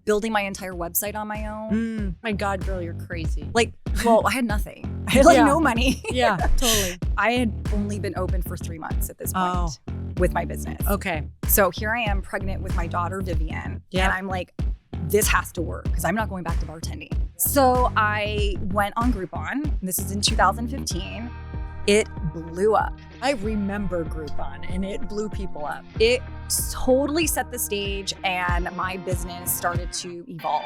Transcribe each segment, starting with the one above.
building my entire website on my own. My God, girl, you're crazy. Like, well, I had nothing. I had no money. Yeah, totally. I had only been open for 3 months at this point with my business. Okay. So here I am pregnant with my daughter, Vivian. Yeah. And I'm like, this has to work because I'm not going back to bartending. So I went on Groupon. This is in 2015. It blew up. I remember Groupon, and it blew people up. It totally set the stage, and my business started to evolve.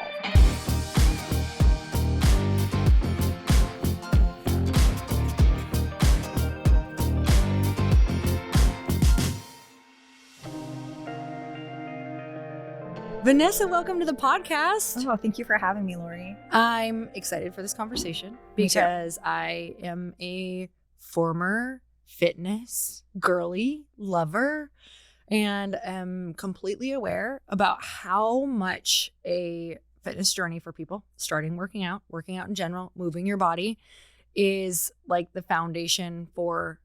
Vanessa, welcome to the podcast. Oh, thank you for having me, Lori. I'm excited for this conversation because I am a former fitness girly lover and am completely aware about how much a fitness journey for people starting working out in general, moving your body is like the foundation for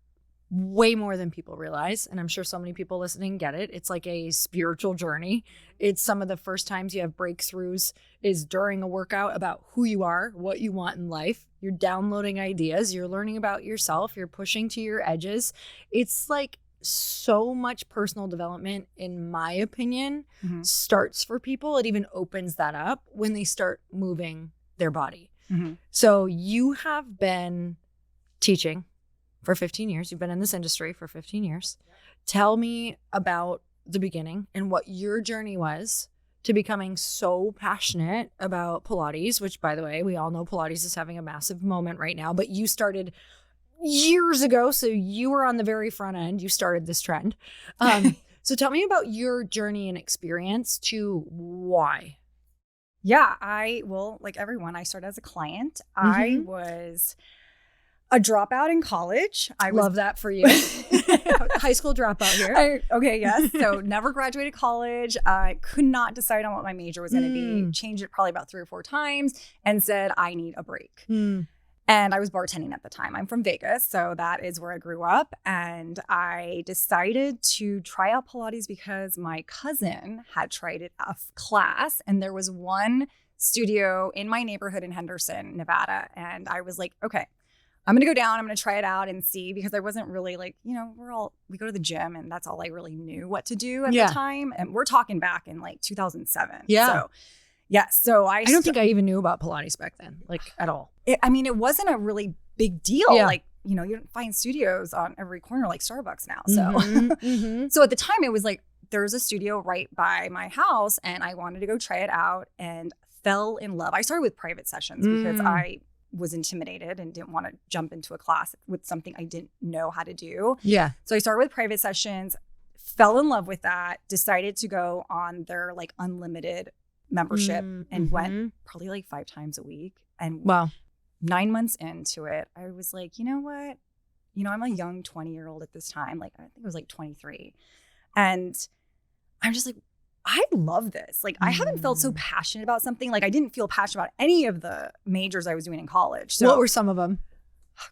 way more than people realize. And I'm sure so many people listening get it. It's like a spiritual journey. It's some of the first times you have breakthroughs is during a workout about who you are, what you want in life. You're downloading ideas. You're learning about yourself. You're pushing to your edges. It's like so much personal development, in my opinion, starts for people. It even opens that up when they start moving their body. So you have been teaching for 15 years. You've been in this industry for 15 years. Tell me about the beginning and what your journey was to becoming so passionate about Pilates, which, by the way, we all know Pilates is having a massive moment right now, but you started years ago. So you were on the very front end. You started this trend. So tell me about your journey and experience to why. Yeah, like everyone, I started as a client. I was a dropout in college. I love that for you. High school dropout here. Yes. So never graduated college. I could not decide on what my major was going to be. Changed it probably about 3 or 4 times and said, I need a break. And I was bartending at the time. I'm from Vegas, so that is where I grew up. And I decided to try out Pilates because my cousin had tried it a class. And there was one studio in my neighborhood in Henderson, Nevada. And I was like, okay, I'm going to go down. I'm going to try it out and see, because I wasn't really like, we go to the gym and that's all I really knew what to do at the time. And we're talking back in like 2007. Yeah. So I don't think I even knew about Pilates back then, like at all. It wasn't a really big deal. Yeah. Like, you don't find studios on every corner like Starbucks now. So, so at the time it was like, there's a studio right by my house and I wanted to go try it out and fell in love. I started with private sessions because I was intimidated and didn't want to jump into a class with something I didn't know how to do. Yeah. So I started with private sessions, fell in love with that, decided to go on their like unlimited membership and went probably like 5 times a week. And 9 months into it, I was like, you know what? I'm a young 20-year-old at this time. Like, I think it was like 23. And I'm just like, I love this. Like, I haven't felt so passionate about something. Like, I didn't feel passionate about any of the majors I was doing in college. So, what were some of them?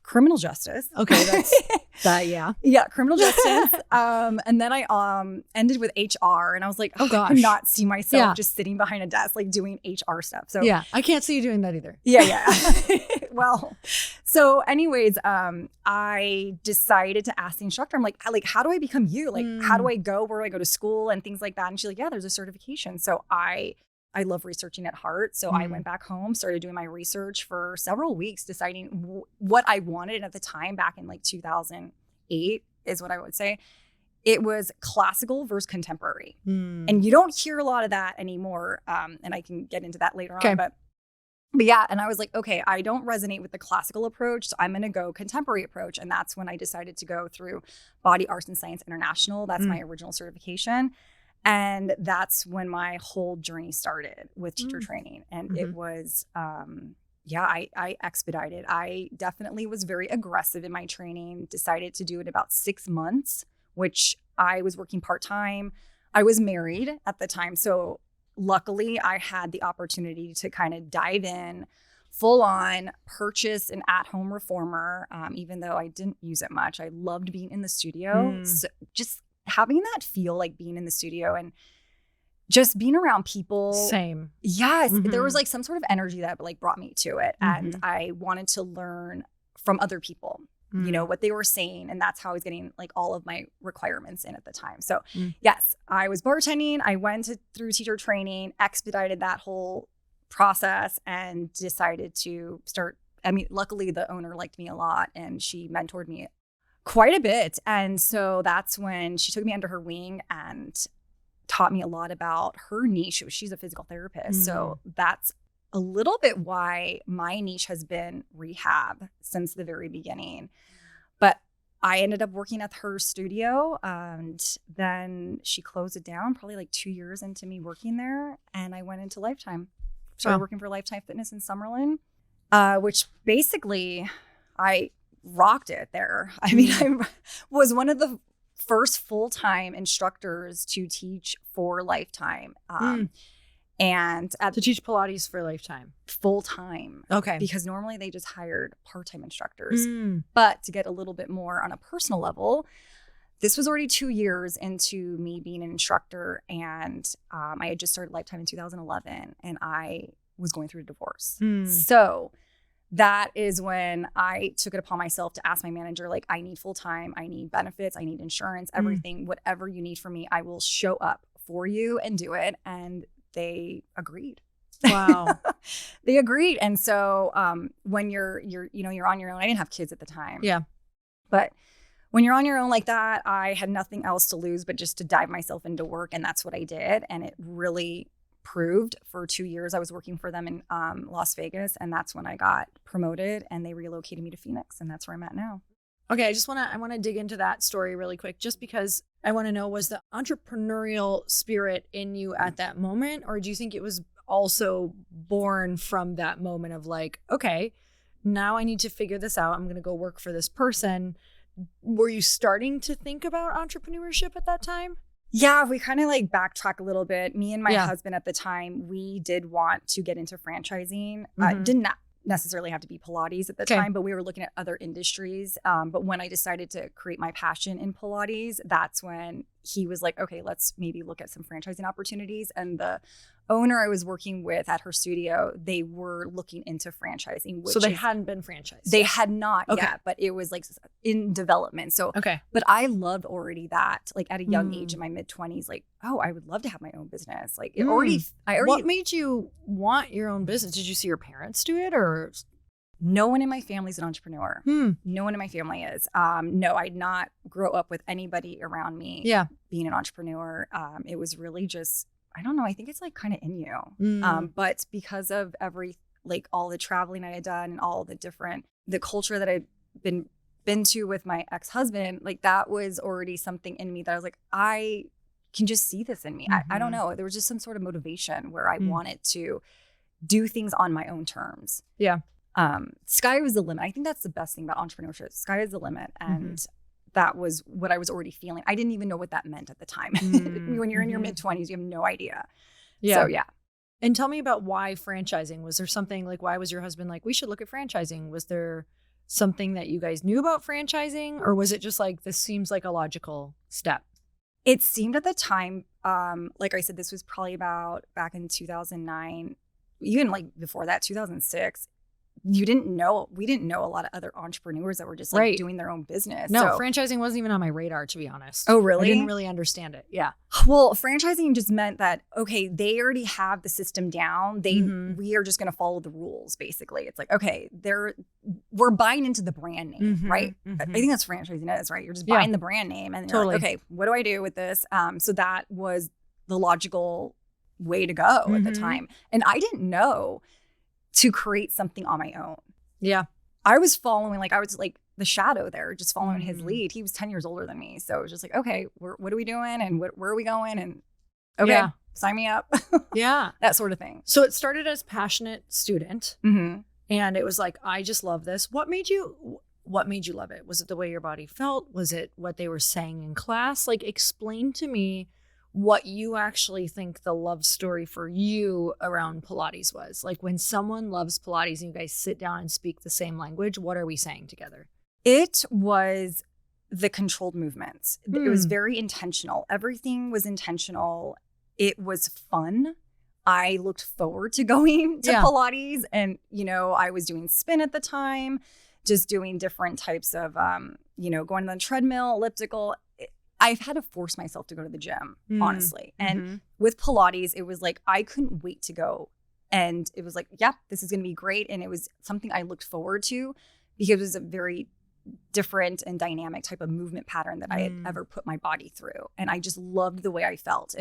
Criminal justice. Okay, that's that. Yeah, criminal justice. And then I ended with HR, and I was like, oh gosh, I could not see myself just sitting behind a desk like doing HR stuff. So I can't see you doing that either. Yeah. Well, so anyways, I decided to ask the instructor. I'm like, how do I become you? Like, how do I go? Where do I go to school and things like that? And she's like, yeah, there's a certification. So I love researching at heart. So I went back home, started doing my research for several weeks, deciding what I wanted at the time. Back in like 2008 is what I would say. It was classical versus contemporary. And you don't hear a lot of that anymore. And I can get into that later on. But yeah, and I was like, okay, I don't resonate with the classical approach, so I'm going to go contemporary approach. And that's when I decided to go through Body Arts and Science International. That's my original certification. And that's when my whole journey started with teacher training. And it was, I expedited. I definitely was very aggressive in my training, decided to do it about 6 months, which I was working part-time. I was married at the time. So luckily I had the opportunity to kind of dive in full on, purchase an at-home reformer, even though I didn't use it much. I loved being in the studio. So just having that feel like being in the studio and just being around people. Same. Yes. There was like some sort of energy that like brought me to it. And I wanted to learn from other people, you know, what they were saying. And that's how I was getting like all of my requirements in at the time. So yes, I was bartending. I went through teacher training, expedited that whole process, and decided to start. I mean, luckily the owner liked me a lot and she mentored me quite a bit. And so that's when she took me under her wing and taught me a lot about her niche. She's a physical therapist. So that's a little bit why my niche has been rehab since the very beginning. But I ended up working at her studio, and then she closed it down probably like 2 years into me working there. And I went into Lifetime. Started working for Lifetime Fitness in Summerlin. Which basically I rocked it there. I mean, I was one of the first full-time instructors to teach for Lifetime. And to teach Pilates for Lifetime. Full-time. Okay. Because normally they just hired part-time instructors. But to get a little bit more on a personal level, this was already 2 years into me being an instructor. And I had just started Lifetime in 2011. And I was going through a divorce. So that is when I took it upon myself to ask my manager, like, I need full-time, I need benefits, I need insurance, everything, whatever you need from me, I will show up for you and do it. And they agreed. Wow. They agreed. And so when you're on your own, I didn't have kids at the time. Yeah. But when you're on your own like that, I had nothing else to lose but just to dive myself into work. And that's what I did. And it really proved. For 2 years I was working for them in Las Vegas, and that's when I got promoted and they relocated me to Phoenix, and that's where I'm at now. Okay, I want to dig into that story really quick, just because I want to know, was the entrepreneurial spirit in you at that moment, or do you think it was also born from that moment of like, okay, now I need to figure this out, I'm going to go work for this person? Were you starting to think about entrepreneurship at that time? Yeah, we kind of like backtrack a little bit. Me and my husband at the time, we did want to get into franchising. Did not necessarily have to be Pilates at the time, but we were looking at other industries. But when I decided to create my passion in Pilates, that's when he was like, okay, let's maybe look at some franchising opportunities. And the owner I was working with at her studio, they were looking into franchising. So they hadn't been franchised? They had not yet, but it was like in development. So, but I loved already that, like at a young age in my mid-20s, like, oh, I would love to have my own business. Like it What made you want your own business? Did you see your parents do it, or? No one in my family is an entrepreneur. No one in my family is. No, I did not grow up with anybody around me being an entrepreneur. It was really just, I don't know, I think it's like kind of in you. But because of all the traveling I had done and all the culture that I'd been to with my ex-husband, like that was already something in me that I was like, I can just see this in me. I don't know. There was just some sort of motivation where I wanted to do things on my own terms. Yeah. Sky was the limit. I think that's the best thing about entrepreneurship. Sky is the limit. And that was what I was already feeling. I didn't even know what that meant at the time. When you're in your mid-20s, you have no idea. So, yeah. And tell me about why franchising. Was there something like, why was your husband like, we should look at franchising? Was there something that you guys knew about franchising? Or was it just like, this seems like a logical step? It seemed at the time, like I said, this was probably about back in 2009, even like before that, 2006. We didn't know a lot of other entrepreneurs that were just like doing their own business. No, franchising wasn't even on my radar, to be honest. Oh, really? I didn't really understand it. Yeah. Well, franchising just meant that, okay, they already have the system down. We are just going to follow the rules, basically. It's like, okay, we're buying into the brand name, right? I think that's franchising is, right? You're just buying the brand name and you're like, okay, what do I do with this? So that was the logical way to go at the time. And I didn't know to create something on my own. Yeah. I was following, I was like the shadow there, just following his lead. He was 10 years older than me. So it was just like, okay, what are we doing? And where are we going? And okay, sign me up. That sort of thing. So it started as passionate student. And it was like, I just love this. What made you love it? Was it the way your body felt? Was it what they were saying in class? Like, explain to me what you actually think the love story for you around Pilates was. Like, when someone loves Pilates and you guys sit down and speak the same language, what are we saying together? It was the controlled movements. It was very intentional. Everything was intentional. it was fun. I looked forward to going to Pilates, and, you know, I was doing spin at the time, just doing different types of, you know, going on the treadmill, elliptical. I've had to force myself to go to the gym, honestly. And with Pilates, it was like, I couldn't wait to go. And it was like, yep, this is going to be great. And it was something I looked forward to because it was a very different and dynamic type of movement pattern that I had ever put my body through. And I just loved the way I felt.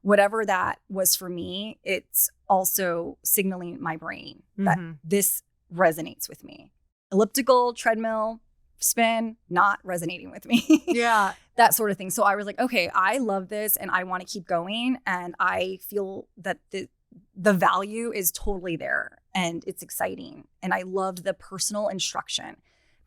Whatever that was for me, it's also signaling my brain that this resonates with me. Elliptical, treadmill, spin, not resonating with me. Yeah. That sort of thing. So I was like, okay, I love this and I want to keep going. And I feel that the value is totally there and it's exciting. And I loved the personal instruction.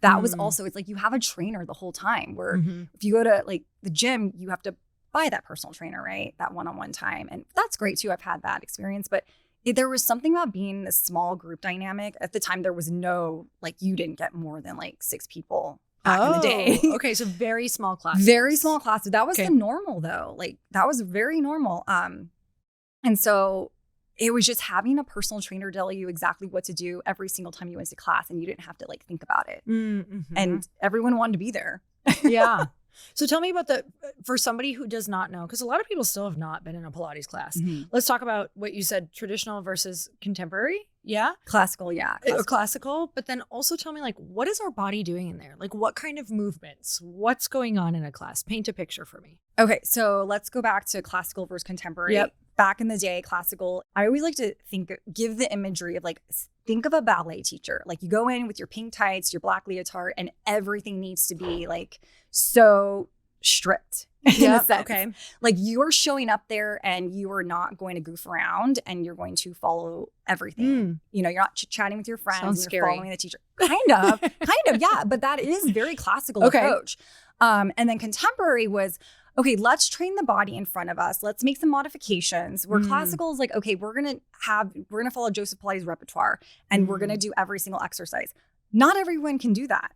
That was also, it's like you have a trainer the whole time where if you go to like the gym, you have to buy that personal trainer, right? That one-on-one time. And that's great too. I've had that experience, but there was something about being in a small group dynamic. At the time, there was no, like, you didn't get more than like 6 people back in the day. Okay. So very small classes. Very small classes. That was the normal though. Like that was very normal. And so it was just having a personal trainer tell you exactly what to do every single time you went to class and you didn't have to like think about it. And everyone wanted to be there. Yeah. So tell me about for somebody who does not know, because a lot of people still have not been in a Pilates class. Let's talk about what you said, traditional versus contemporary. Yeah. Classical. Yeah. Classical. But then also tell me, like, what is our body doing in there? Like, what kind of movements? What's going on in a class? Paint a picture for me. Okay. So let's go back to classical versus contemporary. Yep. Back in the day, classical, I always like to give the imagery of like, think of a ballet teacher. Like you go in with your pink tights, your black leotard, and everything needs to be like so strict in a sense. Okay. Like you're showing up there and you are not going to goof around and you're going to follow everything. You know, you're not chit-chatting with your friends. Sounds and you're scary. following the teacher. Kind of, yeah. But that is very classical approach. And then contemporary was, okay, let's train the body in front of us. Let's make some modifications. Where classical is like, okay, we're going to follow Joseph Pilates' repertoire and we're going to do every single exercise. Not everyone can do that.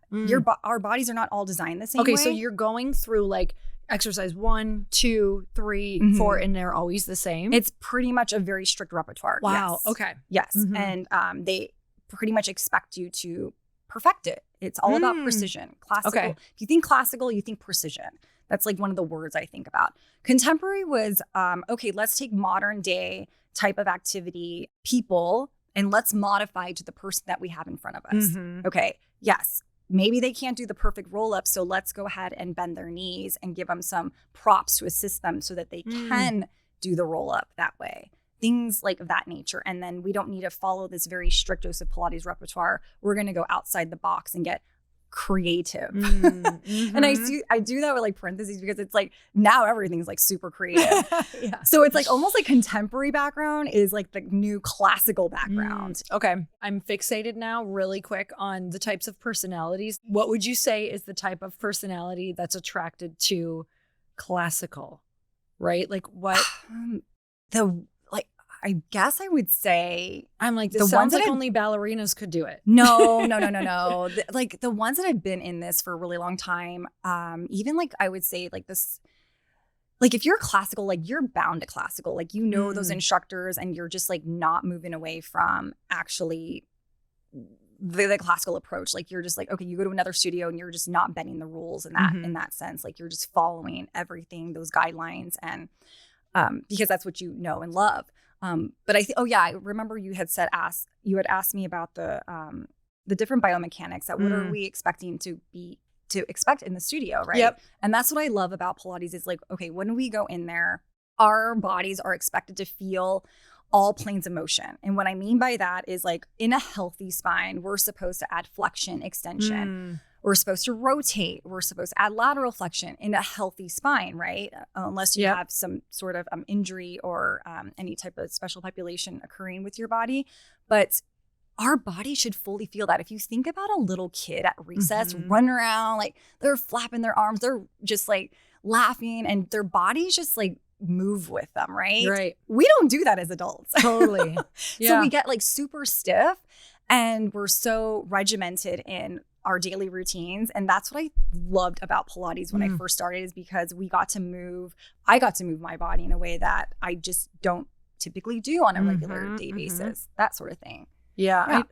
Our bodies are not all designed the same way. Okay, so you're going through like exercise 1, 2, 3, 4, and they're always the same? It's pretty much a very strict repertoire. Wow. Yes. Okay. Yes. And they pretty much expect you to perfect it. It's all about precision. Classical. Okay. If you think classical, you think precision. That's like one of the words I think about. Contemporary was, okay, let's take modern day type of activity people and let's modify to the person that we have in front of us. Okay, yes, maybe they can't do the perfect roll up. So let's go ahead and bend their knees and give them some props to assist them so that they can do the roll up that way. Things like that nature. And then we don't need to follow this very strict Joseph Pilates repertoire. We're going to go outside the box and get creative. And I do that with like parentheses because it's like now everything's like super creative. So it's like almost like contemporary background is like the new classical background. Okay. I'm fixated now really quick on the types of personalities. What would you say is the type of personality that's attracted to classical, right? Like what? I guess I would say I'm like, this sounds like only ballerinas could do it. No. Like the ones that have been in this for a really long time, even like I would say like this, like if you're classical, like you're bound to classical, like you know those instructors and you're just like not moving away from actually the classical approach. Like you're just like, okay, you go to another studio and you're just not bending the rules in that sense. Like you're just following everything, those guidelines, and because that's what you know and love. But I remember you had asked me about the different biomechanics, that what are we expecting to expect in the studio, right? Yep. And that's what I love about Pilates is like, okay, when we go in there, our bodies are expected to feel all planes of motion. And what I mean by that is like in a healthy spine, we're supposed to add flexion, extension. We're supposed to rotate. We're supposed to add lateral flexion in a healthy spine, right? Unless you have some sort of injury or any type of special population occurring with your body. But our body should fully feel that. If you think about a little kid at recess, running around, like they're flapping their arms, they're just like laughing and their bodies just like move with them, right? Right. We don't do that as adults. Totally. So we get like super stiff and we're so regimented in our daily routines. And that's what I loved about Pilates when I first started, is because I got to move my body in a way that I just don't typically do on a regular day basis, that sort of thing. Yeah.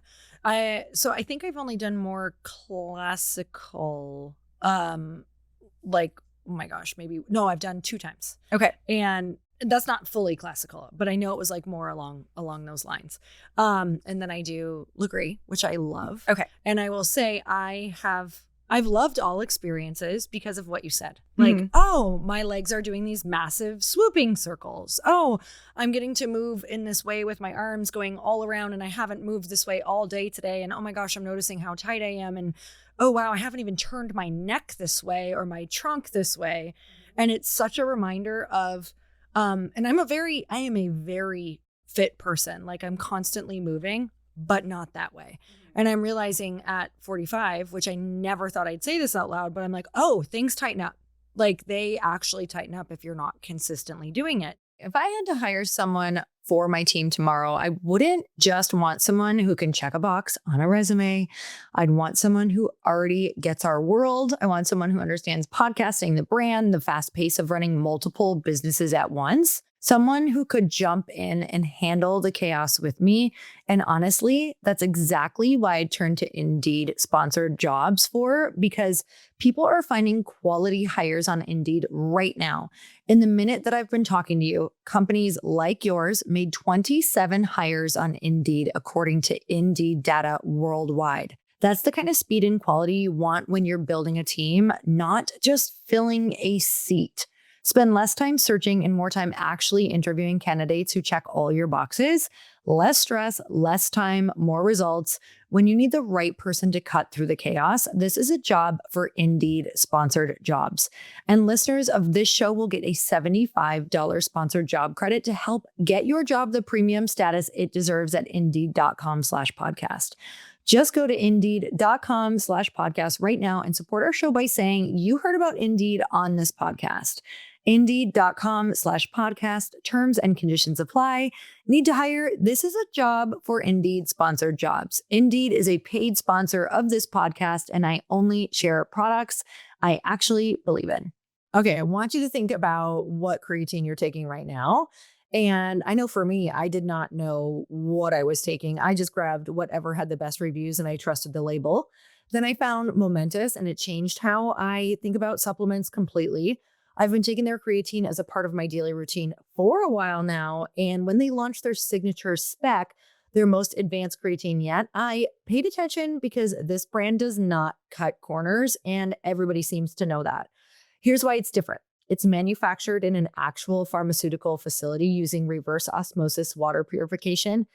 So I think I've only done more classical, like, oh my gosh, I've done 2 times. Okay. And that's not fully classical, but I know it was like more along those lines. And then I do Legree, which I love. Okay. And I will say I've loved all experiences because of what you said. Like, oh, my legs are doing these massive swooping circles. Oh, I'm getting to move in this way with my arms going all around, and I haven't moved this way all day today. And oh my gosh, I'm noticing how tight I am. And oh wow, I haven't even turned my neck this way or my trunk this way. And it's such a reminder of, and I am a very fit person. Like, I'm constantly moving, but not that way. And I'm realizing at 45, which I never thought I'd say this out loud, but I'm like, oh, things tighten up. Like, they actually tighten up if you're not consistently doing it. If I had to hire someone for my team tomorrow, I wouldn't just want someone who can check a box on a resume. I'd want someone who already gets our world. I want someone who understands podcasting, the brand, the fast pace of running multiple businesses at once. Someone who could jump in and handle the chaos with me. And honestly, that's exactly why I turned to Indeed sponsored jobs because people are finding quality hires on Indeed right now. In the minute that I've been talking to you, companies like yours made 27 hires on Indeed, according to Indeed data worldwide. That's the kind of speed and quality you want when you're building a team, not just filling a seat. Spend less time searching and more time actually interviewing candidates who check all your boxes. Less stress, less time, more results. When you need the right person to cut through the chaos, this is a job for Indeed sponsored jobs. And listeners of this show will get a $75 sponsored job credit to help get your job the premium status it deserves at Indeed.com/podcast. Just go to Indeed.com/podcast right now and support our show by saying you heard about Indeed on this podcast. Indeed.com/podcast. Terms and conditions apply. Need to hire? This is a job for Indeed sponsored jobs. Indeed is a paid sponsor of this podcast, and I only share products I actually believe in. Okay, I want you to think about what creatine you're taking right now. And I know for me, I did not know what I was taking. I just grabbed whatever had the best reviews and I trusted the label. Then I found Momentous, and it changed how I think about supplements completely. I've been taking their creatine as a part of my daily routine for a while now. And when they launched their signature spec, their most advanced creatine yet, I paid attention because this brand does not cut corners, and everybody seems to know that. Here's why it's different. It's manufactured in an actual pharmaceutical facility using reverse osmosis water purification,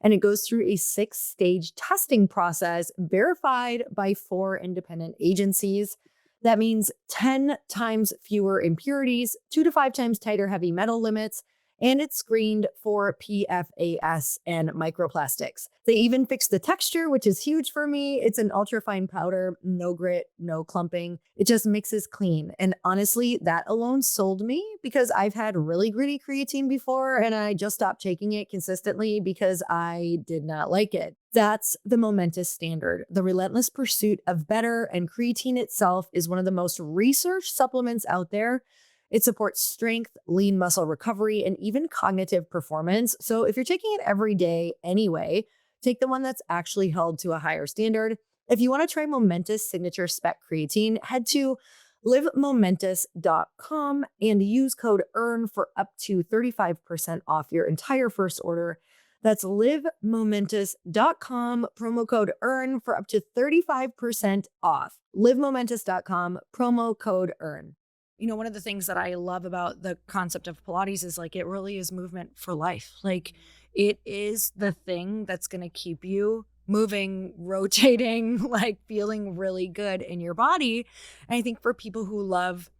and it goes through a 6-stage testing process verified by 4 independent agencies. That means 10 times fewer impurities, 2 to 5 times tighter heavy metal limits, and it's screened for PFAS and microplastics. They even fixed the texture, which is huge for me. It's an ultra-fine powder, no grit, no clumping. It just mixes clean. And honestly, that alone sold me because I've had really gritty creatine before, and I just stopped taking it consistently because I did not like it. That's the Momentous standard, the relentless pursuit of better, and creatine itself is one of the most researched supplements out there. It supports strength, lean muscle recovery, and even cognitive performance. So if you're taking it every day anyway, take the one that's actually held to a higher standard. If you want to try Momentous Signature Spec Creatine, head to livemomentous.com and use code EARN for up to 35% off your entire first order. That's livemomentous.com, promo code EARN for up to 35% off. livemomentous.com, promo code EARN. You know, one of the things that I love about the concept of Pilates is like, it really is movement for life. Like, it is the thing that's going to keep you moving, rotating, like feeling really good in your body. And I think for people who love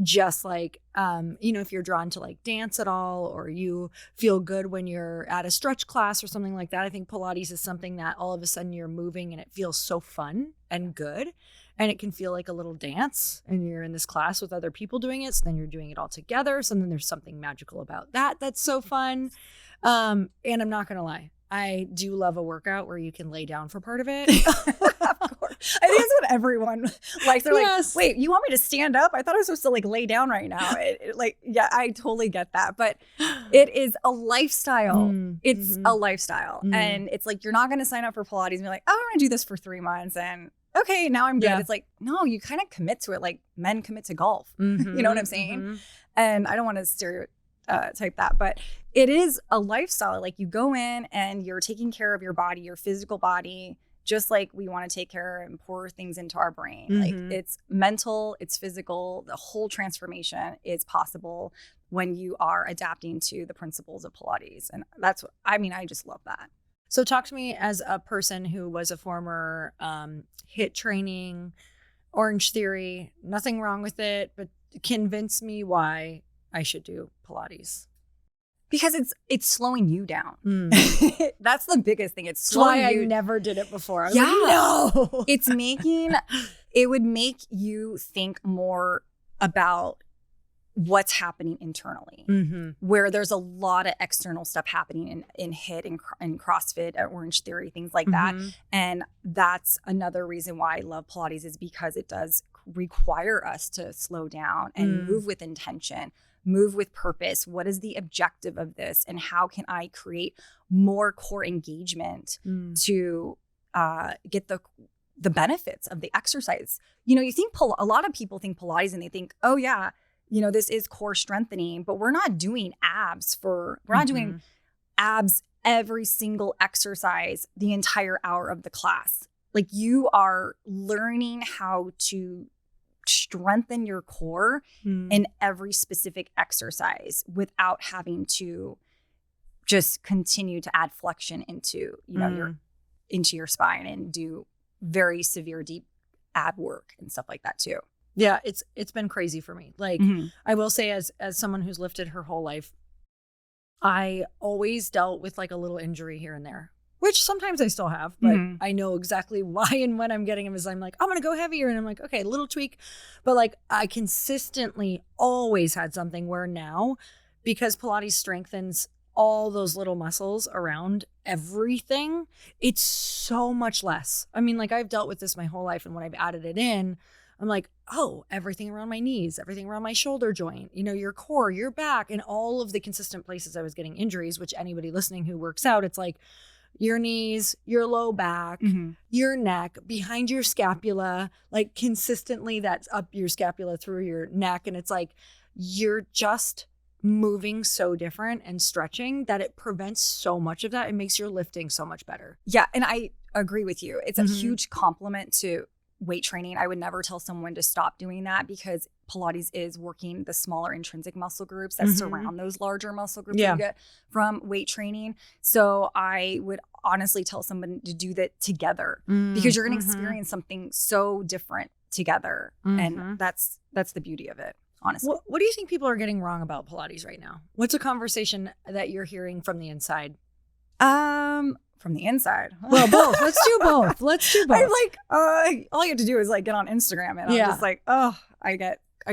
just like, if you're drawn to like dance at all, or you feel good when you're at a stretch class or something like that, I think Pilates is something that all of a sudden you're moving and it feels so fun and good. And it can feel like a little dance, and you're in this class with other people doing it. So then you're doing it all together. So then there's something magical about that. That's so fun. And I'm not going to lie, I do love a workout where you can lay down for part of it. Of course. I think that's what everyone likes. They're Yes. like, wait, you want me to stand up? I thought I was supposed to like lay down right now. Yeah, I totally get that. But it is a lifestyle. It's a lifestyle. And it's like, you're not going to sign up for Pilates and be like, oh, I'm going to do this for 3 months. And okay, now I'm good. Yeah. It's like, no, you kind of commit to it. Like men commit to golf. You know what I'm saying? And I don't want to stereotype that, but it is a lifestyle. Like you go in and you're taking care of your body, your physical body, just like we want to take care and pour things into our brain. Like it's mental, it's physical. The whole transformation is possible when you are adapting to the principles of Pilates. And that's what, I mean, I just love that. So talk to me as a person who was a former HIIT training, Orange Theory, nothing wrong with it, but convince me why I should do Pilates. Because it's slowing you down. That's the biggest thing. It's That's why slowing you. I never did it before. I was Yeah. like, no. It would make you think more about what's happening internally, where there's a lot of external stuff happening in HIIT and CrossFit, Orange Theory, things like that. And that's another reason why I love Pilates, is because it does require us to slow down and move with intention, move with purpose. What is the objective of this? And how can I create more core engagement to get the benefits of the exercise? You know, you think a lot of people think Pilates and they think, oh yeah, you know, this is core strengthening, but we're not doing abs doing abs every single exercise the entire hour of the class. Like you are learning how to strengthen your core in every specific exercise without having to just continue to add flexion into, you know, into your spine and do very severe deep ab work and stuff like that too. Yeah, it's been crazy for me. Like I will say, as someone who's lifted her whole life, I always dealt with like a little injury here and there, which sometimes I still have, but I know exactly why and when I'm getting them. Is I'm like, I'm gonna go heavier, and I'm like, okay, little tweak, but like I consistently always had something where now, because Pilates strengthens all those little muscles around everything, it's so much less. I mean, like I've dealt with this my whole life, and when I've added it in, I'm like, oh, everything around my knees, everything around my shoulder joint, you know, your core, your back, and all of the consistent places I was getting injuries, which anybody listening who works out, it's like your knees, your low back, your neck, behind your scapula, like consistently that's up your scapula through your neck. And it's like, you're just moving so different and stretching that it prevents so much of that. It makes your lifting so much better. Yeah. And I agree with you. It's a huge compliment to weight training. I would never tell someone to stop doing that, because Pilates is working the smaller intrinsic muscle groups that surround those larger muscle groups that you get from weight training. So I would honestly tell someone to do that together, because you're going to experience something so different together. And that's the beauty of it, honestly. What do you think people are getting wrong about Pilates right now? What's a conversation that you're hearing from the inside? From the inside. Well, both. Let's do both. I'm like, all you have to do is like get on Instagram, and I'm just like, oh, I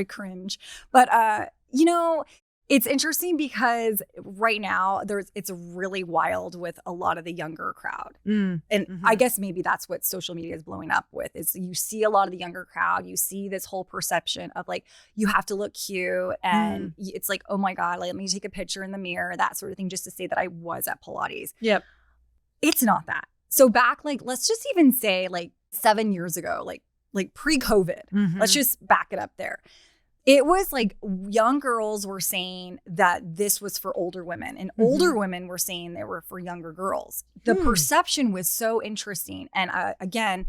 cringe. But you know, it's interesting because right now it's really wild with a lot of the younger crowd. And I guess maybe that's what social media is blowing up with, is you see a lot of the younger crowd, you see this whole perception of like, you have to look cute, and it's like, oh my God, like, let me take a picture in the mirror, that sort of thing, just to say that I was at Pilates. Yep. It's not that. So back, like, let's just even say like 7 years ago, like pre-COVID, let's just back it up there. It was like young girls were saying that this was for older women, and older women were saying they were for younger girls. The perception was so interesting. And again,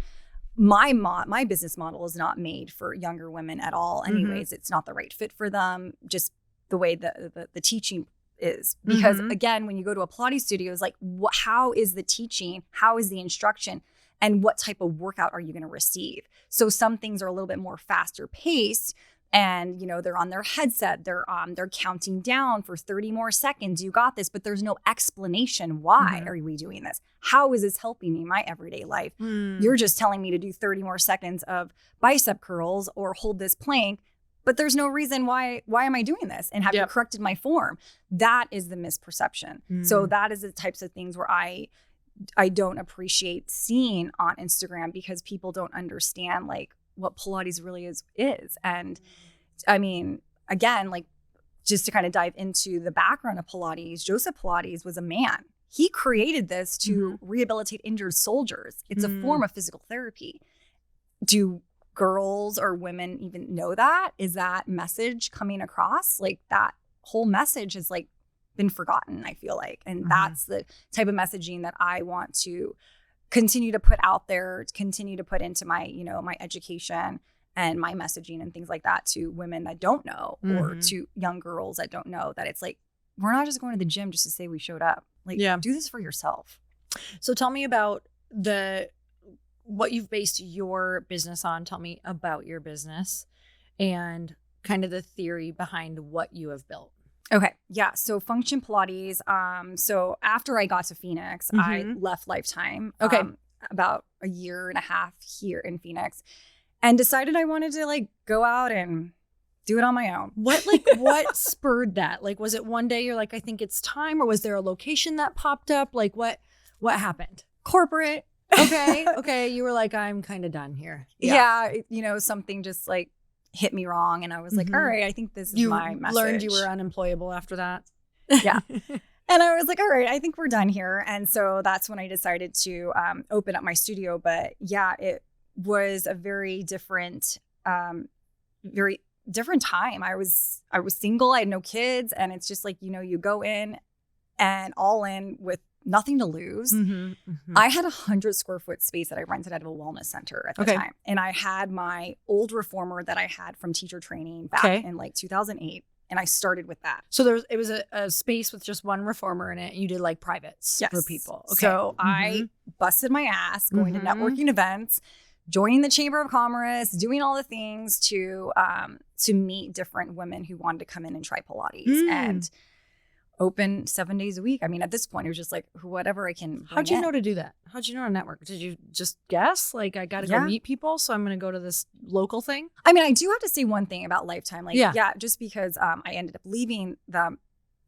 my business model is not made for younger women at all. Anyways, it's not the right fit for them. Just the way the teaching is, because again, when you go to a Pilates studio, it's like, how is the teaching? How is the instruction? And what type of workout are you going to receive? So some things are a little bit more faster paced, and you know, they're on their headset, they're counting down for 30 more seconds. You got this, but there's no explanation. Why are we doing this? How is this helping me in my everyday life? You're just telling me to do 30 more seconds of bicep curls or hold this plank, but there's no reason why am I doing this? And have you corrected my form? That is the misperception. So that is the types of things where I don't appreciate seeing on Instagram because people don't understand like what Pilates really is. And I mean, again, like just to kind of dive into the background of Pilates, Joseph Pilates was a man. He created this to rehabilitate injured soldiers. It's a form of physical therapy. Do girls or women even know that? Is that message coming across? Like that whole message has like been forgotten, I feel like. And that's the type of messaging that I want to continue to put out there, continue to put into my, you know, my education and my messaging and things like that to women that don't know or to young girls that don't know that it's like, we're not just going to the gym just to say we showed up. Like, do this for yourself. So tell me about what you've based your business on. Tell me about your business and kind of the theory behind what you have built. Okay. Yeah. So Function Pilates. So after I got to Phoenix, I left Lifetime. About a year and a half here in Phoenix and decided I wanted to like go out and do it on my own. What spurred that? Like, was it one day you're like, I think it's time, or was there a location that popped up? Like what happened? Corporate. Okay. You were like, I'm kind of done here. Yeah. You know, something just like hit me wrong. And I was like, all right, I think this is my message. You learned you were unemployable after that. Yeah. And I was like, all right, I think we're done here. And so that's when I decided to open up my studio. But yeah, it was a very different time. I was single. I had no kids. And it's just like, you know, you go in and all in with nothing to lose. I had 100 square foot space that I rented out of a wellness center at the time. And I had my old reformer that I had from teacher training back in like 2008. And I started with that. So it was a space with just one reformer in it. And you did like privates for people. Okay. So I busted my ass going to networking events, joining the Chamber of Commerce, doing all the things to meet different women who wanted to come in and try Pilates and open 7 days a week. I mean, at this point, it was just like whatever I can. How'd you know to do that? How'd you know to network? Did you just guess? Like, I got to go meet people, so I'm going to go to this local thing? I mean, I do have to say one thing about Lifetime. Like, just because I ended up leaving them,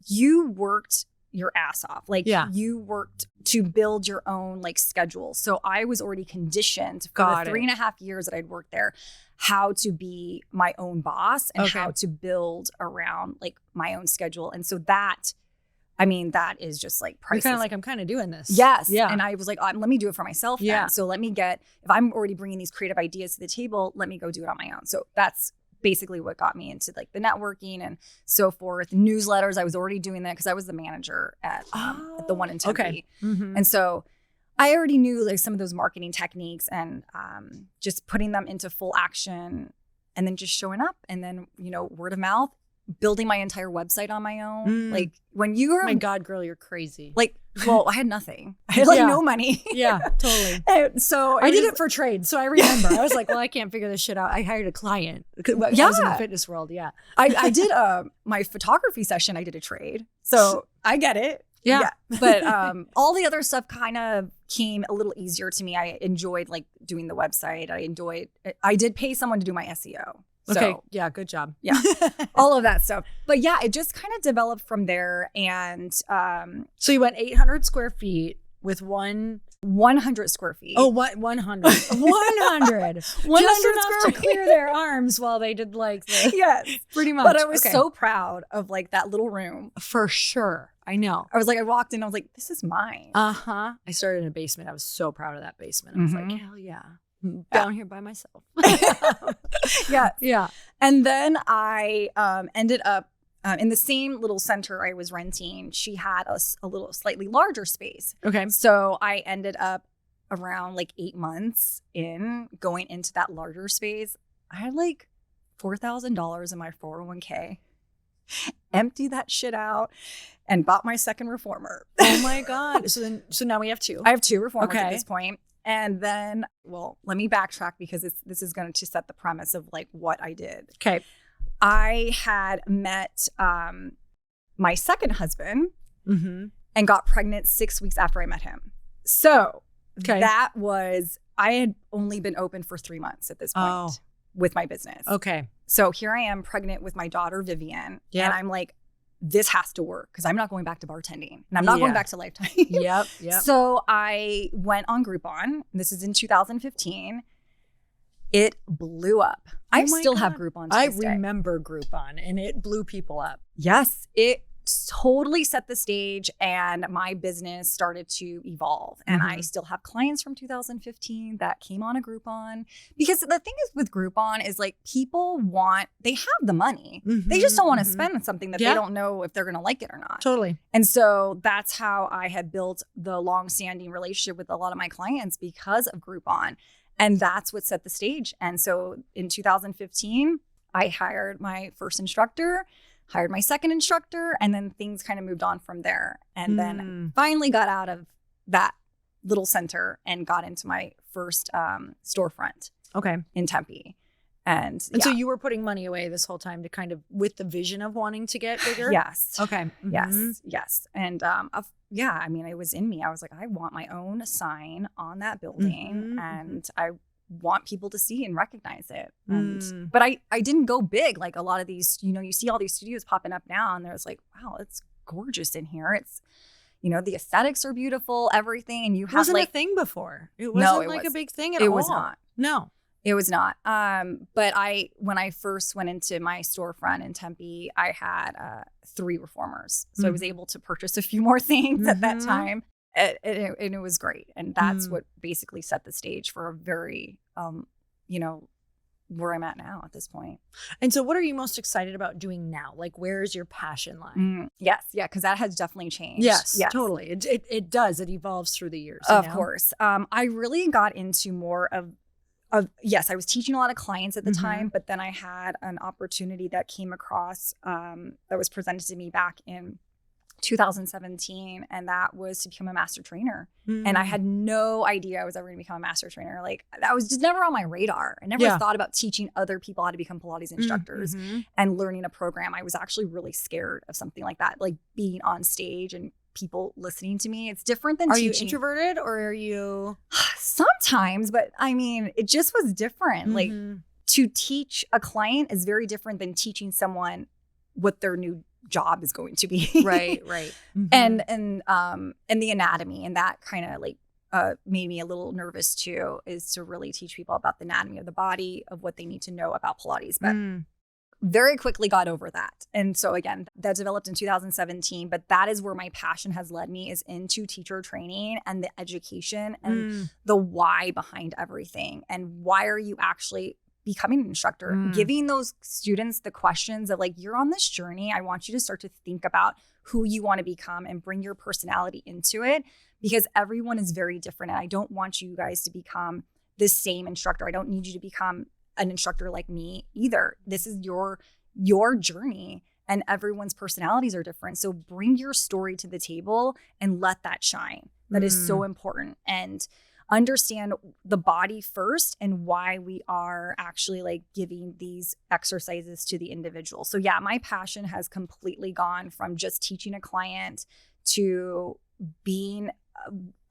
you worked your ass off. Like, you worked to build your own like schedule. So I was already conditioned for the 3.5 years that I'd worked there, how to be my own boss and how to build around like my own schedule. And so that is just like priceless. You're kind of like, I'm kind of doing this. Yes. Yeah. And I was like, let me do it for myself then. So let me if I'm already bringing these creative ideas to the table, let me go do it on my own. So that's basically what got me into like the networking and so forth. Newsletters, I was already doing that because I was the manager at the one in Tempe. And so I already knew like some of those marketing techniques and just putting them into full action and then just showing up and then, you know, word of mouth, building my entire website on my own. Like when you are, my God, girl, you're crazy. Like, well, I had nothing. I had like no money. Yeah, totally. And so I did it for trade. So I remember I was like, well, I can't figure this shit out. I hired a client. I was in the fitness world. Yeah. I did my photography session. I did a trade. So I get it. Yeah. But all the other stuff kind of came a little easier to me. I enjoyed like doing the website. I did pay someone to do my SEO. So, okay. Yeah. Good job. Yeah. All of that stuff. But yeah, it just kind of developed from there. And so you went 800 square feet with 100 square feet. Oh, what? 100. 100. Just enough to clear their arms while they did like the, yes, pretty much. But I was so proud of like that little room. For sure. I know. I was like, I walked in, I was like, this is mine. I started in a basement. I was so proud of that basement. I was like, hell yeah. Down here by myself. Yeah. And then I ended up in the same little center I was renting. She had a little slightly larger space. Okay. So I ended up around like 8 months in going into that larger space. I had like $4,000 in my 401k. Emptied that shit out and bought my second reformer. Oh my God. So now we have two. I have two reformers at this point. And then, well, let me backtrack because this is going to set the premise of like what I did. Okay. I had met my second husband and got pregnant 6 weeks after I met him. So that was, I had only been open for 3 months at this point with my business. Okay. So here I am pregnant with my daughter, Vivian. Yeah. And I'm like, this has to work because I'm not going back to bartending and I'm not going back to Lifetime. Yep. So I went on Groupon. This is in 2015. It blew up. I still have Groupon to this day. I remember Groupon, and it blew people up. Yes, it totally set the stage, and my business started to evolve. And I still have clients from 2015 that came on a Groupon, because the thing is with Groupon is like people they have the money. They just don't want to spend on something that they don't know if they're going to like it or not. Totally. And so that's how I had built the long-standing relationship with a lot of my clients, because of Groupon. And that's what set the stage. And so in 2015, I hired my first instructor, hired my second instructor, and then things kind of moved on from there. And then finally got out of that little center and got into my first storefront in Tempe. And so you were putting money away this whole time to kind of, with the vision of wanting to get bigger? Yes. Okay. Yes. And I mean, it was in me. I was like, I want my own sign on that building, and I want people to see and recognize it. And but I didn't go big like a lot of these, you see all these studios popping up now, and there's like, wow, it's gorgeous in here. It's, the aesthetics are beautiful, everything. And you have wasn't a thing before. It wasn't a big thing at all. It was not. No. It was not. But when I first went into my storefront in Tempe, I had 3 reformers. So I was able to purchase a few more things at that time. And it was great. And that's what basically set the stage for a very, where I'm at now at this point. And so what are you most excited about doing now? Like, where is your passion line? Yes. Yeah. Because that has definitely changed. Yes. Totally. It does. It evolves through the years. Of course. I really got into more of yes, I was teaching a lot of clients at the time, but then I had an opportunity that came across that was presented to me back in 2017, and that was to become a master trainer. And I had no idea I was ever going to become a master trainer. Like, that was just never on my radar. I never thought about teaching other people how to become Pilates instructors and learning a program. I was actually really scared of something like that, like being on stage and people listening to me. It's different than teaching. Are you introverted, or are you? Sometimes, but I mean, it just was different. Like, to teach a client is very different than teaching someone what their new job is going to be. Right. And the anatomy, and that kind of like made me a little nervous too, is to really teach people about the anatomy of the body, of what they need to know about Pilates. But very quickly got over that. And so again, that developed in 2017, but that is where my passion has led me, is into teacher training and the education and the why behind everything. And why are you actually becoming an instructor? Giving those students the questions of like, you're on this journey. I want you to start to think about who you want to become and bring your personality into it, because everyone is very different. And I don't want you guys to become the same instructor. I don't need you to become an instructor like me either. This is your journey, and everyone's personalities are different. So bring your story to the table and let that shine. That is so important. And understand the body first, and why we are actually like giving these exercises to the individual. So yeah, my passion has completely gone from just teaching a client to being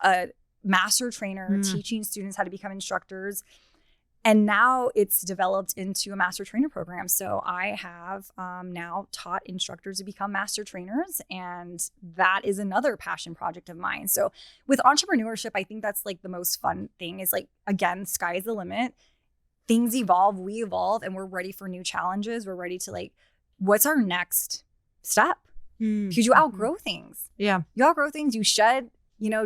a master trainer, teaching students how to become instructors. And now it's developed into a master trainer program. So I have now taught instructors to become master trainers. And that is another passion project of mine. So with entrepreneurship, I think that's like the most fun thing, is like, again, sky's the limit. Things evolve, we evolve, and we're ready for new challenges. We're ready to like, what's our next step? Because you outgrow things. Yeah. You outgrow things, you shed,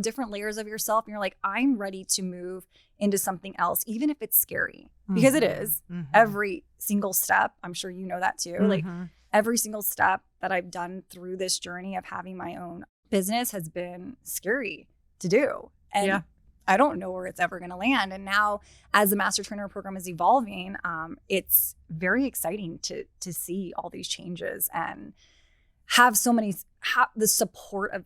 different layers of yourself. And you're like, I'm ready to move into something else, even if it's scary, because it is. Every single step, I'm sure you know that too. Like, every single step that I've done through this journey of having my own business has been scary to do. And I don't know where it's ever going to land. And now, as the master trainer program is evolving, it's very exciting to see all these changes and have the support of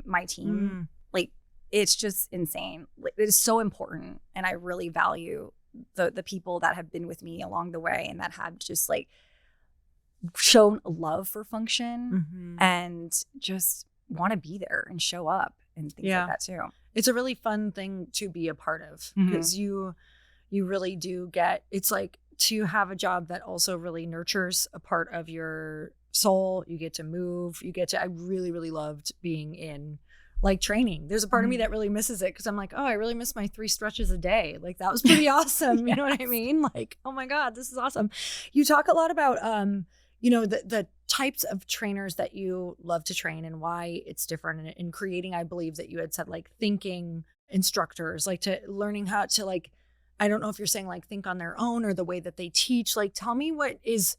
my team. Like, it's just insane. It is so important. And I really value the people that have been with me along the way, and that have just like shown love for Function and just want to be there and show up and things like that too. It's a really fun thing to be a part of, because you really do get, it's like to have a job that also really nurtures a part of your soul, you get to move, I really, really loved being in like training. There's a part of me that really misses it because I'm like, oh, I really miss my 3 stretches a day. Like that was pretty awesome. You know what I mean? Like, oh my God, this is awesome. You talk a lot about, the types of trainers that you love to train and why it's different in creating. I believe that you had said like thinking instructors, like to learning how to like, I don't know if you're saying like think on their own or the way that they teach. Like, tell me what is,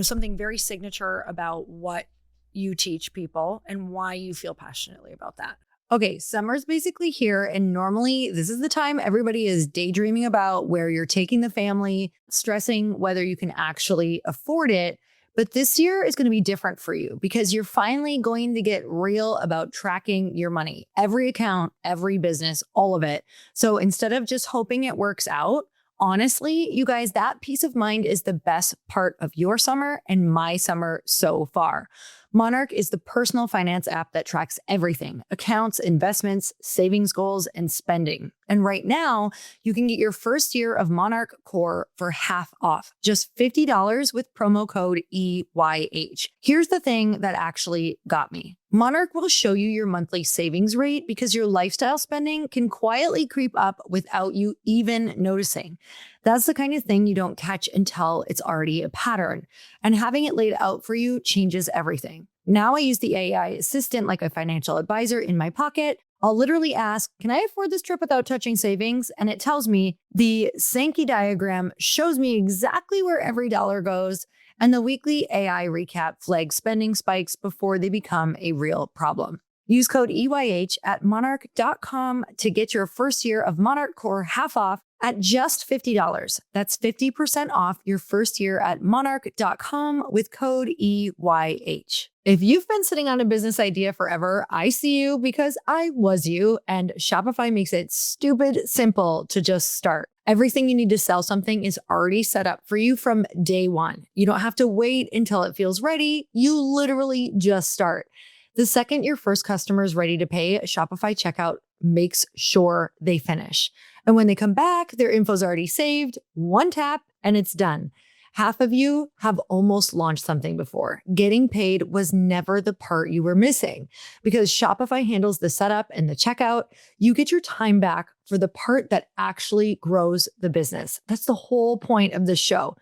something very signature about what you teach people and why you feel passionately about that. Okay, summer's basically here, and normally this is the time everybody is daydreaming about where you're taking the family, stressing whether you can actually afford it. But this year is going to be different for you because you're finally going to get real about tracking your money, every account, every business, all of it. So instead of just hoping it works out, honestly, you guys, that peace of mind is the best part of your summer and my summer so far. Monarch is the personal finance app that tracks everything: accounts, investments, savings goals, and spending. And right now, you can get your first year of Monarch Core for half off, just $50 with promo code EYH. Here's the thing that actually got me. Monarch will show you your monthly savings rate because your lifestyle spending can quietly creep up without you even noticing. That's the kind of thing you don't catch until it's already a pattern. And having it laid out for you changes everything. Now I use the AI assistant like a financial advisor in my pocket. I'll literally ask, can I afford this trip without touching savings? And it tells me. The Sankey diagram shows me exactly where every dollar goes. And the weekly AI recap flags spending spikes before they become a real problem. Use code EYH at monarch.com to get your first year of Monarch Core half off at just $50. That's 50% off your first year at monarch.com with code EYH. If you've been sitting on a business idea forever, I see you because I was you, and Shopify makes it stupid simple to just start. Everything you need to sell something is already set up for you from day one. You don't have to wait until it feels ready. You literally just start. The second your first customer is ready to pay, Shopify checkout makes sure they finish. And when they come back, their info's already saved, one tap, and it's done. Half of you have almost launched something before. Getting paid was never the part you were missing. Because Shopify handles the setup and the checkout, you get your time back for the part that actually grows the business. That's the whole point of this show.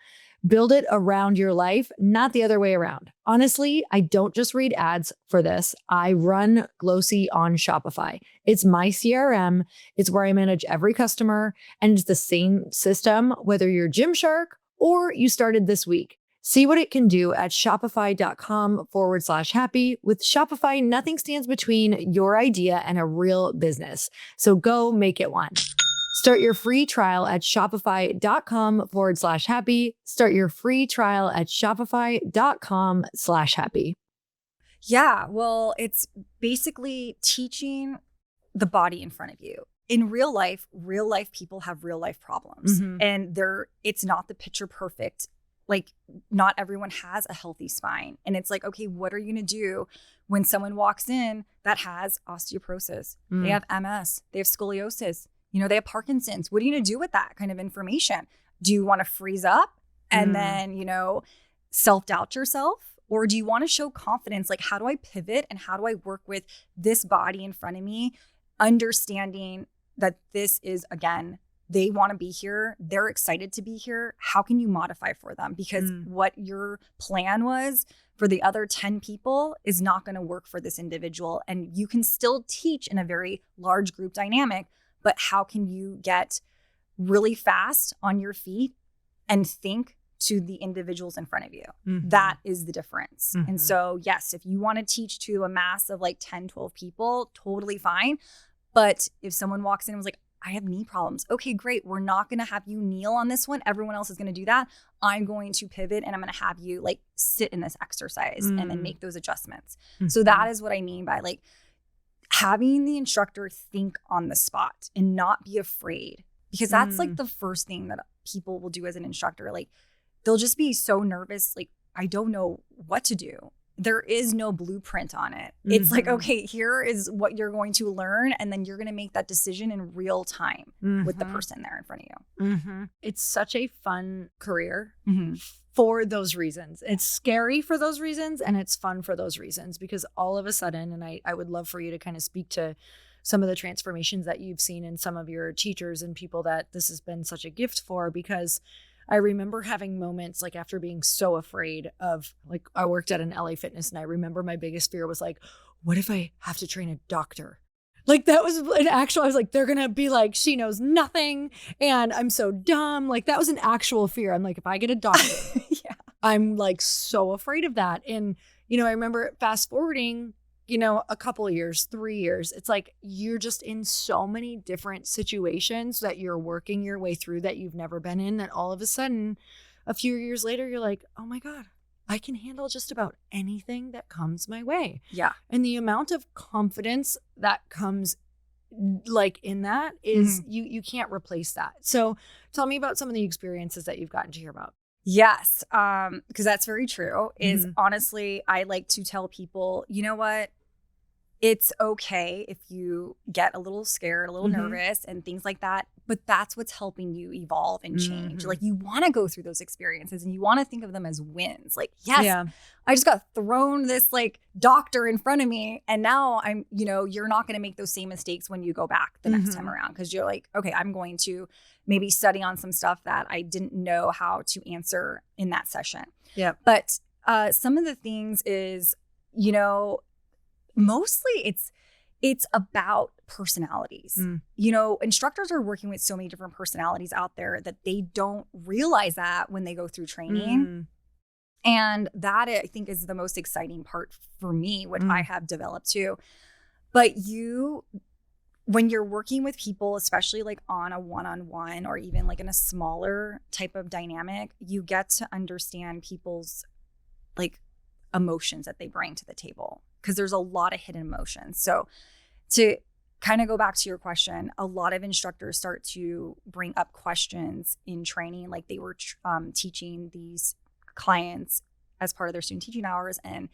Build it around your life, not the other way around. Honestly, I don't just read ads for this. I run Glossy on Shopify. It's my CRM. It's where I manage every customer. And it's the same system, whether you're Gymshark or you started this week. See what it can do at shopify.com/happy. With Shopify, nothing stands between your idea and a real business. So go make it one. Start your free trial at shopify.com/happy. Start your free trial at shopify.com/happy. Yeah, well, it's basically teaching the body in front of you. In real life people have real life problems. Mm-hmm. And it's not the picture perfect. Like, not everyone has a healthy spine. And it's like, okay, what are you going to do when someone walks in that has osteoporosis? They have MS, they have scoliosis, they have Parkinson's. What are you going to do with that kind of information? Do you want to freeze up and then, self-doubt yourself? Or do you want to show confidence? Like, how do I pivot and how do I work with this body in front of me, understanding that this is, again, they want to be here. They're excited to be here. How can you modify for them? Because what your plan was for the other 10 people is not going to work for this individual. And you can still teach in a very large group dynamic, but how can you get really fast on your feet and think to the individuals in front of you? Mm-hmm. That is the difference. Mm-hmm. And so, yes, if you want to teach to a mass of like 10, 12 people, totally fine. But if someone walks in and was like, I have knee problems. Okay, great. We're not going to have you kneel on this one. Everyone else is going to do that. I'm going to pivot and I'm going to have you like sit in this exercise and then make those adjustments. Mm-hmm. So that is what I mean by like having the instructor think on the spot and not be afraid, because that's like the first thing that people will do as an instructor. Like, they'll just be so nervous. Like, I don't know what to do. there is no blueprint on it. It's like, okay, here is what you're going to learn. And then you're going to make that decision in real time with the person there in front of you. It's such a fun career for those reasons. It's scary for those reasons, and it's fun for those reasons, because all of a sudden, and I would love for you to kind of speak to some of the transformations that you've seen in some of your teachers and people that this has been such a gift for, because I remember having moments like after being so afraid of, like, I worked at an LA Fitness, and I remember my biggest fear was like, what if I have to train a doctor? Like, that was an actual, I was like, they're going to be like, she knows nothing and I'm so dumb. Like, that was an actual fear. I'm like, if I get a doctor, I'm like so afraid of that. And, you know, I remember fast forwarding, you know, a couple of years, 3 years, it's like you're just in so many different situations that you're working your way through that you've never been in, that all of a sudden, a few years later, you're like, oh my God, I can handle just about anything that comes my way. Yeah. And the amount of confidence that comes like in that is you can't replace that. So tell me about some of the experiences that you've gotten to hear about. Yes, because that's very true. Is honestly, I like to tell people, you know what? It's okay if you get a little scared, a little nervous and things like that, but that's what's helping you evolve and change. Like, you want to go through those experiences and you want to think of them as wins. Like, yes, I just got thrown this like doctor in front of me, and now I'm, you know, you're not going to make those same mistakes when you go back the next time around, because you're like, okay, I'm going to maybe study on some stuff that I didn't know how to answer in that session. Yeah. But some of the things is, you know, mostly it's about personalities. You know, instructors are working with so many different personalities out there that they don't realize that when they go through training. And that, I think, is the most exciting part for me, what I have developed too. But when you're working with people, especially like on a one-on-one or even like in a smaller type of dynamic, you get to understand people's like emotions that they bring to the table, because there's a lot of hidden emotions. So to kind of go back to your question, a lot of instructors start to bring up questions in training, like they were teaching these clients as part of their student teaching hours, and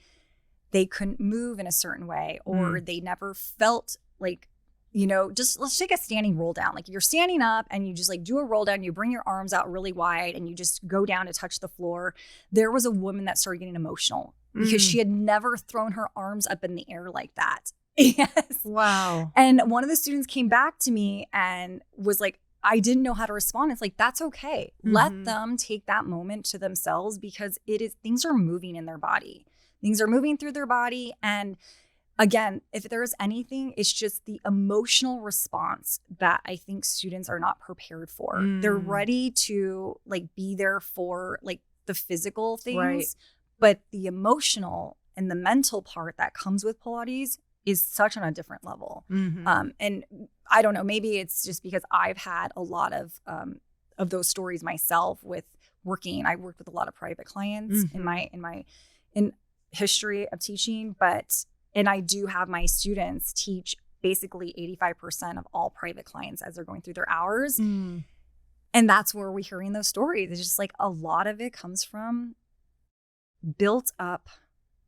they couldn't move in a certain way, or they never felt like, you know, just let's take a standing roll down. Like, you're standing up and you just like do a roll down, you bring your arms out really wide and you just go down to touch the floor. There was a woman that started getting emotional because she had never thrown her arms up in the air like that. Yes. Wow. And one of the students came back to me and was like, I didn't know how to respond. It's like, that's okay. Let them take that moment to themselves, because things are moving in their body. Things are moving through their body. And again, if there is anything, it's just the emotional response that I think students are not prepared for. They're ready to like be there for like the physical things, but the emotional and the mental part that comes with Pilates is such on a different level. And I don't know, maybe it's just because I've had a lot of those stories myself with working. I worked with a lot of private clients in history of teaching, and I do have my students teach basically 85% of all private clients as they're going through their hours. And that's where we're hearing those stories. It's just like a lot of it comes from built up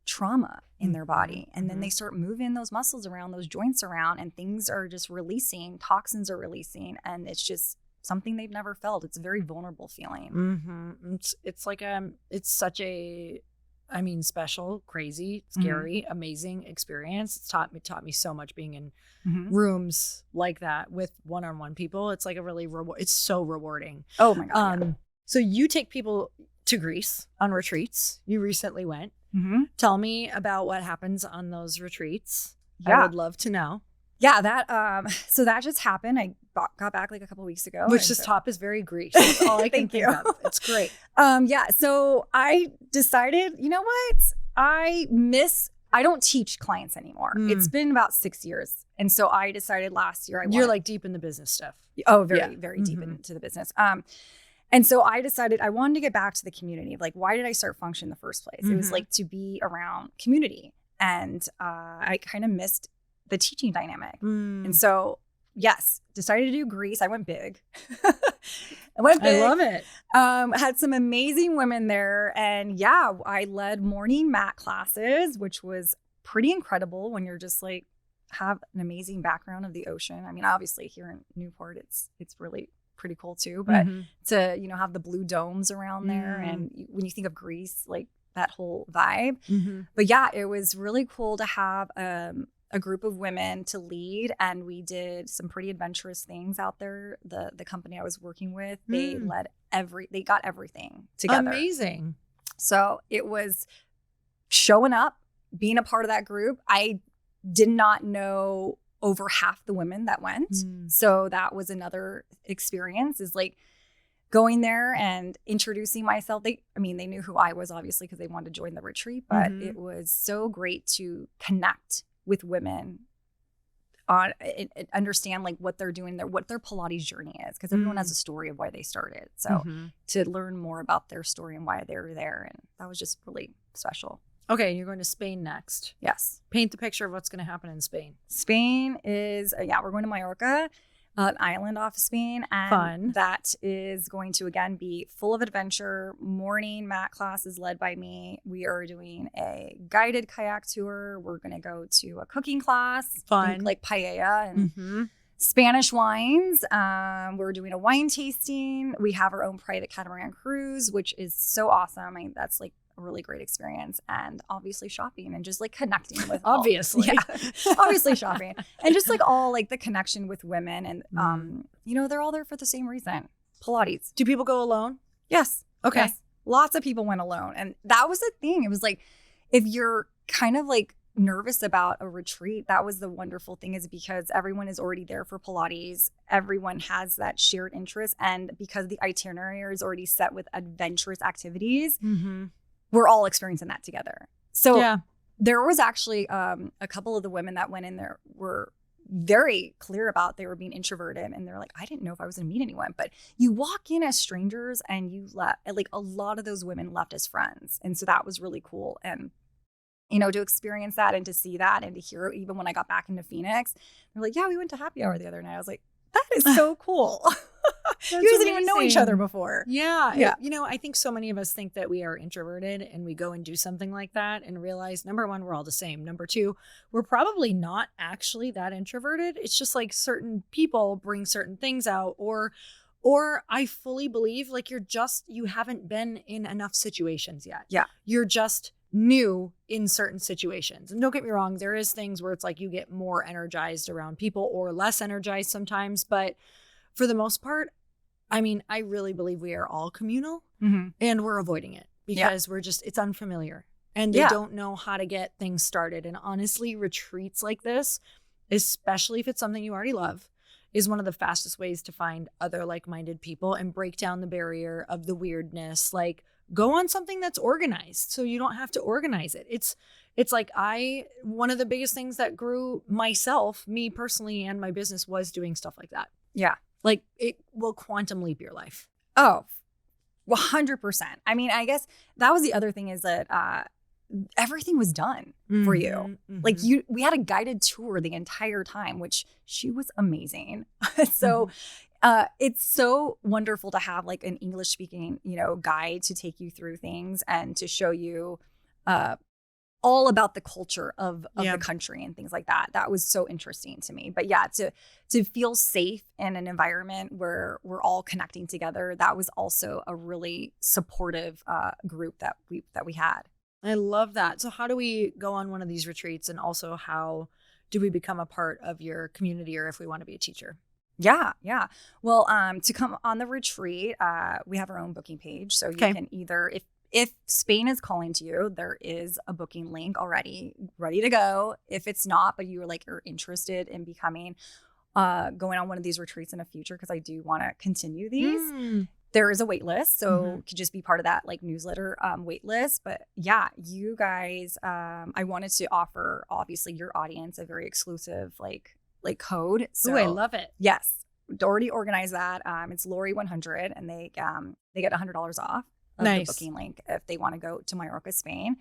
trauma in their body. And then they start moving those muscles around, those joints around, and things are just releasing, toxins are releasing. And it's just something they've never felt. It's a very vulnerable feeling. It's like, it's such a, I mean, special, crazy, scary, amazing experience. It's taught me so much being in rooms like that with one-on-one people. It's like a really it's so rewarding. Oh my God. So you take people to Greece on retreats. You recently went. Tell me about what happens on those retreats. I would love to know. Yeah, so that just happened. I got back like a couple of weeks ago. Which this top is very Greece. That's all I can think of. It's great. So I decided, you know what? I don't teach clients anymore. It's been about 6 years. And so I decided last year You're like deep in the business stuff. Oh, very, very deep into the business. And so I decided I wanted to get back to the community. Like, why did I start Function in the first place? It was like to be around community. And I kind of missed the teaching dynamic. And so, yes, decided to do Greece. I went big. I went big. I love it. Had some amazing women there. And yeah, I led morning mat classes, which was pretty incredible when you're just like, have an amazing background of the ocean. I mean, obviously here in Newport, it's really pretty cool too. But to, you know, have the blue domes around there. And when you think of Greece, like that whole vibe. But yeah, it was really cool to have a group of women to lead, and we did some pretty adventurous things out there. The company I was working with, they got everything together. Amazing. So it was showing up, being a part of that group. I did not know over half the women that went. So that was another experience, is like going there and introducing myself. They knew who I was, obviously, because they wanted to join the retreat, but it was so great to connect with women on understand like what they're doing there, what their Pilates journey is, because everyone has a story of why they started. So to learn more about their story and why they were there, and that was just really special. Okay, you're going to Spain next. Yes. Paint the picture of what's going to happen in Spain. Spain is, we're going to Mallorca, an island off of Spain. And fun. That is going to, again, be full of adventure. Morning mat classes led by me. We are doing a guided kayak tour. We're going to go to a cooking class. Fun. Like paella and Spanish wines. We're doing a wine tasting. We have our own private catamaran cruise, which is so awesome. I mean, that's like a really great experience. And obviously shopping and just like connecting with obviously shopping and just like all like the connection with women. And you know, they're all there for the same reason. Pilates. Do people go alone? Yes. Okay. Yes. Lots of people went alone. And that was the thing. It was like, if you're kind of like nervous about a retreat, that was the wonderful thing, is because everyone is already there for Pilates. Everyone has that shared interest. And because the itinerary is already set with adventurous activities, we're all experiencing that together. So there was actually a couple of the women that went in there were very clear about they were being introverted, and they're like, I didn't know if I was going to meet anyone. But you walk in as strangers, and you like a lot of those women left as friends. And so that was really cool. And you know, to experience that and to see that and to hear it, even when I got back into Phoenix, they're like, yeah, we went to happy hour the other night. I was like, that is so cool. You guys didn't even know each other before. Yeah. You know, I think so many of us think that we are introverted, and we go and do something like that and realize, number one, we're all the same. Number two, we're probably not actually that introverted. It's just like certain people bring certain things out, or I fully believe like you haven't been in enough situations yet. Yeah. You're just new in certain situations. And don't get me wrong, there is things where it's like you get more energized around people or less energized sometimes. But for the most part, I mean, I really believe we are all communal, and we're avoiding it because it's unfamiliar, and they don't know how to get things started. And honestly, retreats like this, especially if it's something you already love, is one of the fastest ways to find other like-minded people and break down the barrier of the weirdness. Like, go on something that's organized so you don't have to organize it. It's like one of the biggest things that grew me personally, and my business was doing stuff like that. Yeah. Like, it will quantum leap your life. Oh, 100%. I mean, I guess that was the other thing, is that everything was done for you. Like we had a guided tour the entire time, which she was amazing. So it's so wonderful to have like an English speaking, you know, guide to take you through things and to show you all about the culture of the country and things like that. That was so interesting to me. But yeah, to feel safe in an environment where we're all connecting together, that was also a really supportive group that we had. I love that. So how do we go on one of these retreats, and also how do we become a part of your community, or if we want to be a teacher? Yeah. Well, to come on the retreat, we have our own booking page. So you can either, if Spain is calling to you, there is a booking link already ready to go. If it's not, but you're interested in becoming, going on one of these retreats in the future, because I do want to continue these. There is a wait list, so you could just be part of that like newsletter wait list. But yeah, you guys, I wanted to offer obviously your audience a very exclusive like code. So I love it. Yes, already organized that. It's Lori 100, and they get $100 off of Nice. the booking link if they want to go to Mallorca, Spain.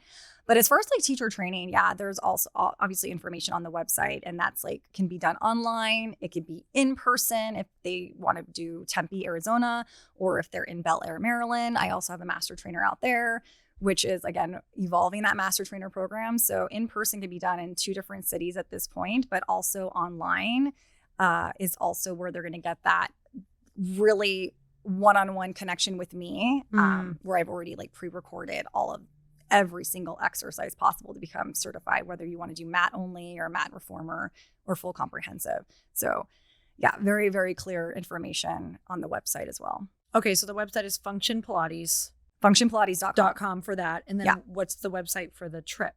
But as far as like teacher training, yeah, there's also obviously information on the website, and that's like can be done online. It could be in person if they want to do Tempe, Arizona, or if they're in Bel Air, Maryland. I also have a master trainer out there, which is, again, evolving that master trainer program. So in person can be done in 2 different cities at this point, but also online is also where they're going to get that really one-on-one connection with me, where I've already like pre-recorded every single exercise possible to become certified, whether you want to do mat only or mat reformer or full comprehensive. So yeah, very, very clear information on the website as well. Okay, so the website is Function Pilates. FunctionPilates.com for that. And then what's the website for the trip?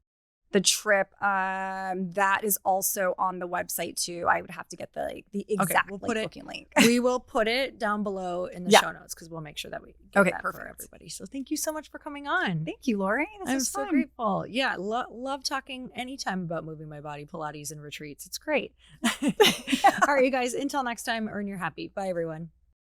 The trip, that is also on the website too. I would have to get the exact booking link. We will put it down below in the show notes because we'll make sure that we get that for everybody. So thank you so much for coming on. Thank you, Lori. I'm so grateful. Yeah, love talking anytime about moving my body, Pilates, and retreats. It's great. All right, you guys, until next time, earn your happy. Bye, everyone.